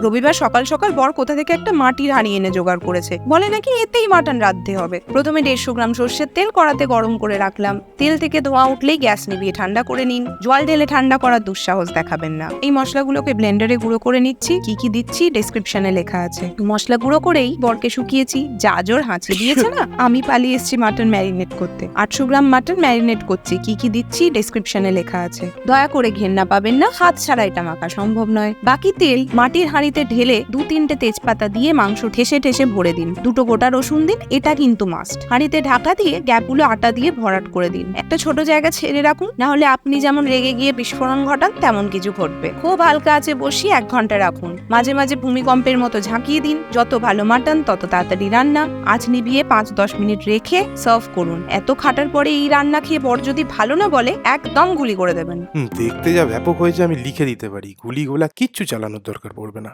রবিবার সকাল সকাল বর কোথা থেকে একটা মাটির হাঁড়ি এনে জোগাড় করেছে, বলে নাকি এতেই মাটন রাঁধতে হবে। প্রথমে 150 গ্রাম সর্ষের তেল কড়াতে গরম করে রাখলাম। তেল থেকে ধোঁয়া উঠলেই গ্যাস নিভিয়ে ঠান্ডা করে নিন। জল ঢেলে ঠান্ডা করার দুঃসাহস দেখাবেন না। এই মশলাগুলোকে ব্লেন্ডারে গুঁড়ো করে নিচ্ছি। কি কি দিচ্ছি ডেসক্রিপশনে লেখা আছে। মশলা গুঁড়ো করেই বরকে শুকিয়েছি। যা জোর হাঁচি দিয়েছে না, আমি পালিয়ে এসেছি মাটন ম্যারিনেট করতে। 800 গ্রাম মাটন ম্যারিনেট করছি। কি কি দিচ্ছি ডেসক্রিপশনে লেখা আছে। দয়া করে ঘেন্না পাবেন না, হাত ছাড়া এটা মাখা সম্ভব নয়। বাকি তেল মাটির হাঁড়িতে ঢেলে 2-3টে তেজপাতা দিয়ে মাংস ঠেসে ঠেসে ভরে দিন। 2টো গোটা রসুন দিন, এটা কিন্তু মাস্ট। হাঁড়িতে ঢাকা দিয়ে গ্যাপগুলো আটা দিয়ে ভরাট করে দিন। একটা ছোট জায়গা ছেড়ে রাখুন, না হলে আপনি যেমন রেগে গিয়ে বিস্ফোরণ ঘটান তেমন কিছু ঘটবে। খুব হালকা আঁচে বসিয়ে 1 ঘন্টা রাখুন। মাঝে মাঝে ভূমিকম্পের মতো ঝাঁকিয়ে দিন। যত ভালো মাটন তত তাড়াতাড়ি রান্না। আঁচ নিভিয়ে 5-10 মিনিট রেখে সার্ভ করুন। এত খাটার পরে এই রান্না খেয়ে বর যদি ভালো না বলে একদম গুলি করে দেবেন। দেখতে যা ব্যাপক হয়েছে আমি লিখে দিতে পারি, গুলিগোলা কিচ্ছু চালানোর দরকার পড়বে না।